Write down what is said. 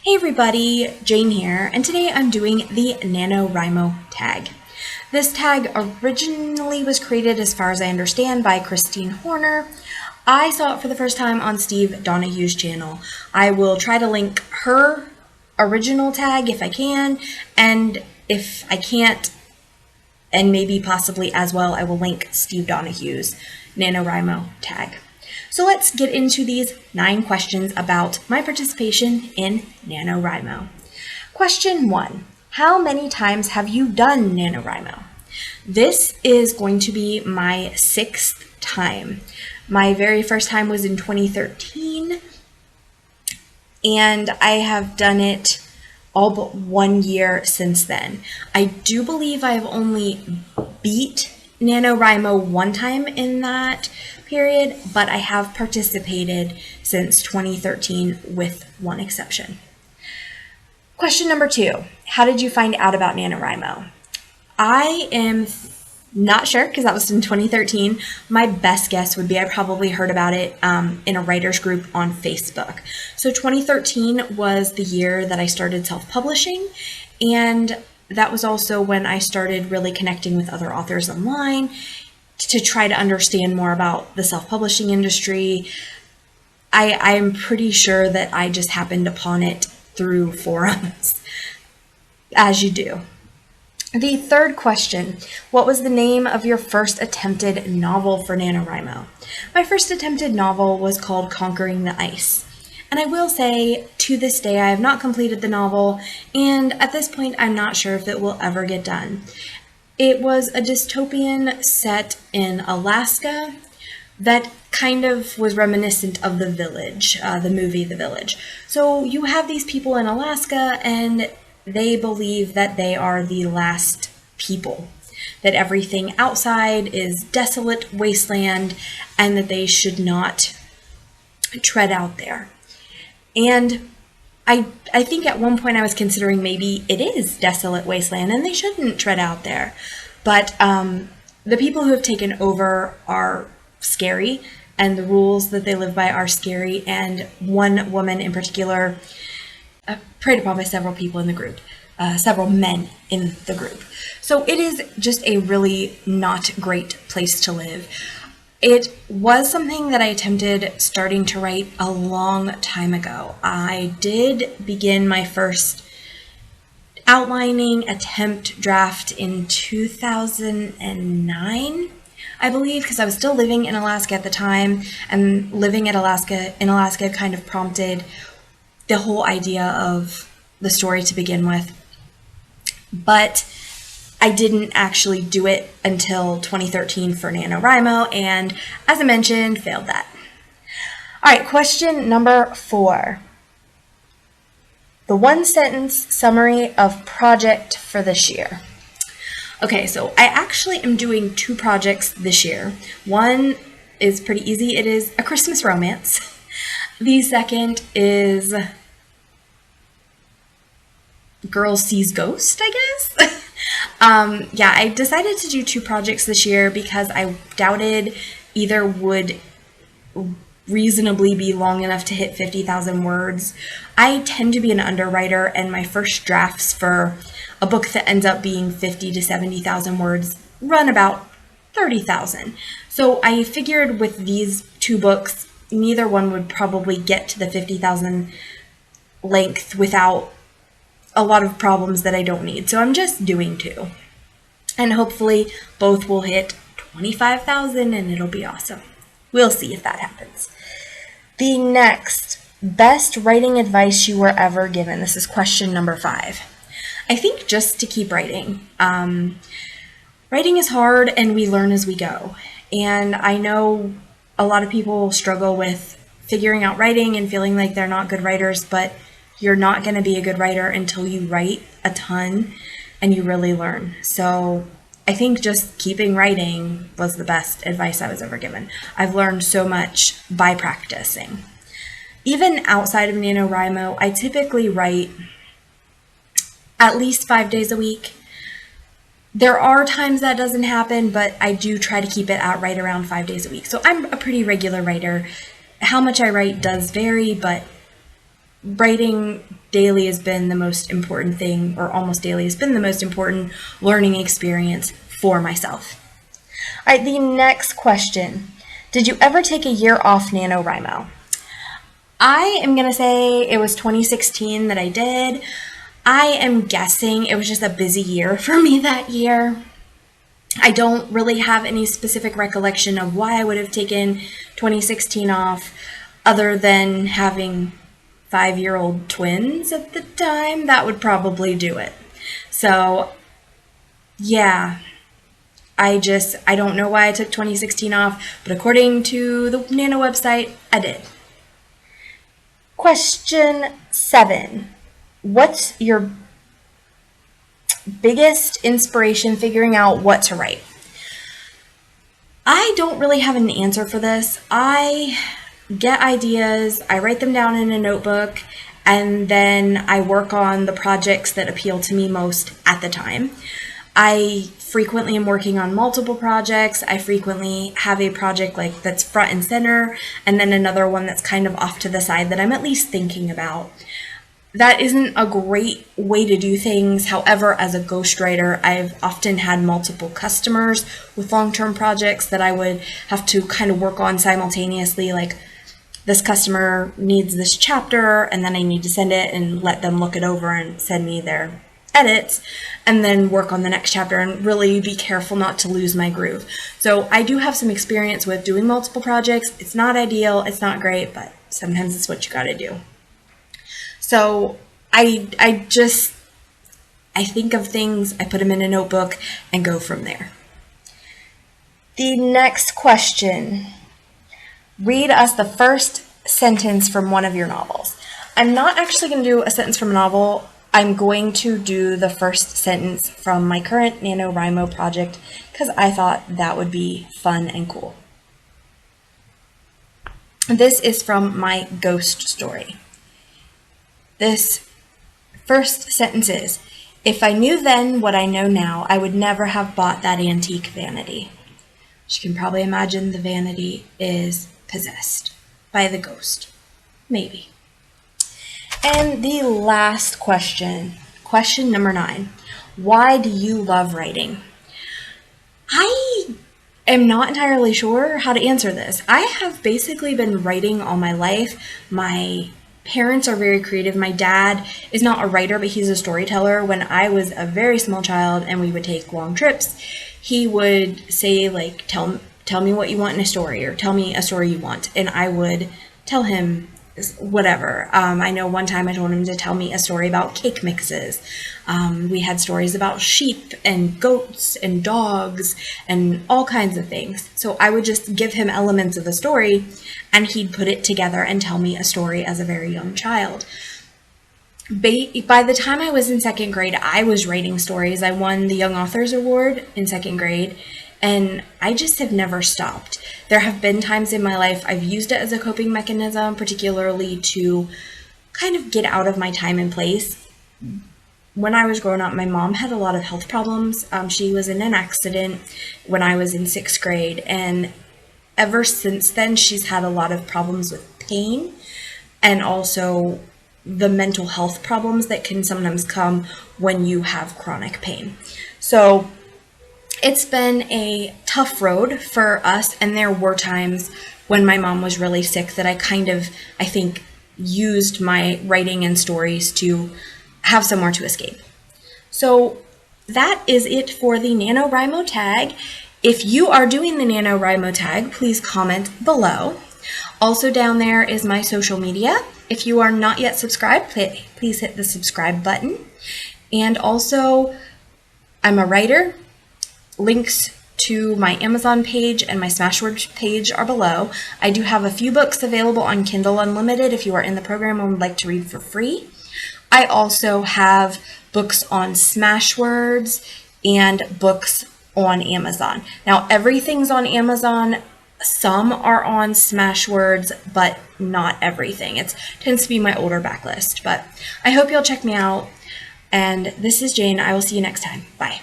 Hey everybody, Jane here, and today I'm doing the Nanowrimo tag. This tag originally was created, as far as I understand, by Christine Horner. I saw it for the first time on Steve Donahue's channel. I will try to link her original tag if I can, and if I can't, and maybe possibly as well, I will link Steve Donahue's Nanowrimo tag. So let's get into these 9 questions about my participation in Nanowrimo. Question 1. How many times have you done Nanowrimo? This is going to be my 6th time. My very first time was in 2013, and I have done it all but 1 year since then. I do believe I've only beat Nanowrimo 1 time in that period, but I have participated since 2013 with 1 exception. Question number 2. How did you find out about Nanowrimo? I am not sure because that was in 2013. My best guess would be I probably heard about it in a writer's group on Facebook. So 2013 was the year that I started self-publishing, and that was also when I started really connecting with other authors online to try to understand more about the self-publishing industry. I'm pretty sure that I just happened upon it through forums, as you do. The 3rd question, what was the name of your first attempted novel for Nanowrimo? My first attempted novel was called Conquering the Ice. And I will say, to this day, I have not completed the novel, and at this point, I'm not sure if it will ever get done. It was a dystopian set in Alaska that kind of was reminiscent of The Village, the movie The Village. So you have these people in Alaska, and they believe that they are the last people, that everything outside is desolate wasteland, and that they should not tread out there. And I think at one point I was considering maybe it is desolate wasteland and they shouldn't tread out there. But the people who have taken over are scary, and the rules that they live by are scary. And one woman in particular, preyed upon by several people in the group, several men in the group. So it is just a really not great place to live. It was something that I attempted starting to write a long time ago. I did begin my first outlining attempt draft in 2009, I believe, because I was still living in Alaska at the time, and living in Alaska kind of prompted the whole idea of the story to begin with. But I didn't actually do it until 2013 for NaNoWriMo, and as I mentioned, failed that. All right, question number 4. The 1-sentence summary of project for this year. Okay, so I actually am doing 2 projects this year. One is pretty easy. It is a Christmas romance. The second is Girl Sees Ghost, I guess. Yeah, I decided to do 2 projects this year because I doubted either would reasonably be long enough to hit 50,000 words. I tend to be an underwriter, and my first drafts for a book that ends up being 50 to 70,000 words run about 30,000. So I figured with these 2 books, neither one would probably get to the 50,000 length without a lot of problems that I don't need. So I'm just doing 2. And hopefully both will hit 25,000 and it'll be awesome. We'll see if that happens. The next, best writing advice you were ever given. This is question number 5. I think just to keep writing. Writing is hard and we learn as we go. And I know a lot of people struggle with figuring out writing and feeling like they're not good writers, but you're not going to be a good writer until you write a ton and you really learn. So I think just keeping writing was the best advice I was ever given. I've learned so much by practicing. Even outside of NaNoWriMo, I typically write at least 5 days a week. There are times that doesn't happen, but I do try to keep it at right around 5 days a week. So I'm a pretty regular writer. How much I write does vary, but writing daily has been the most important thing, or almost daily has been the most important learning experience for myself. All right, the next question. Did you ever take a year off NaNoWriMo? I am going to say it was 2016 that I did. I am guessing it was just a busy year for me that year. I don't really have any specific recollection of why I would have taken 2016 off, other than having 5-year-old twins at the time. That would probably do it. So, yeah. I don't know why I took 2016 off, but according to the Nano website, I did. Question 7. What's your biggest inspiration figuring out what to write? I don't really have an answer for this. I get ideas, I write them down in a notebook, and then I work on the projects that appeal to me most at the time. I frequently am working on multiple projects. I frequently have a project like that's front and center, and then another one that's kind of off to the side that I'm at least thinking about. That isn't a great way to do things. However, as a ghostwriter, I've often had multiple customers with long-term projects that I would have to kind of work on simultaneously. Like, this customer needs this chapter, and then I need to send it and let them look it over and send me their edits, and then work on the next chapter and really be careful not to lose my groove. So I do have some experience with doing multiple projects. It's not ideal, it's not great, but sometimes it's what you gotta do. So I think of things, I put them in a notebook and go from there. The next question. Read us the first sentence from one of your novels. I'm not actually going to do a sentence from a novel. I'm going to do the first sentence from my current NaNoWriMo project because I thought that would be fun and cool. This is from my ghost story. This first sentence is, "If I knew then what I know now, I would never have bought that antique vanity." As you can probably imagine, the vanity is possessed by the ghost. Maybe. And the last question, question number 9. Why do you love writing? I am not entirely sure how to answer this. I have basically been writing all my life. My parents are very creative. My dad is not a writer, but he's a storyteller. When I was a very small child and we would take long trips, he would say, like, tell me what you want in a story, or tell me a story you want. And I would tell him whatever. I know one time I told him to tell me a story about cake mixes. We had stories about sheep and goats and dogs and all kinds of things. So I would just give him elements of a story and he'd put it together and tell me a story as a very young child. By the time I was in 2nd grade, I was writing stories. I won the Young Authors Award in 2nd grade. And I just have never stopped. There have been times in my life I've used it as a coping mechanism, particularly to kind of get out of my time and place. When I was growing up, my mom had a lot of health problems. She was in an accident when I was in 6th grade. And ever since then, she's had a lot of problems with pain and also the mental health problems that can sometimes come when you have chronic pain. So it's been a tough road for us, and there were times when my mom was really sick that I think, used my writing and stories to have somewhere to escape. So that is it for the NaNoWriMo tag. If you are doing the NaNoWriMo tag, please comment below. Also down there is my social media. If you are not yet subscribed, please hit the subscribe button. And also, I'm a writer. Links to my Amazon page and my Smashwords page are below. I do have a few books available on Kindle Unlimited if you are in the program and would like to read for free. I also have books on Smashwords and books on Amazon. Now, everything's on Amazon. Some are on Smashwords, but not everything. It tends to be my older backlist. But I hope you'll check me out. And this is Jane. I will see you next time. Bye.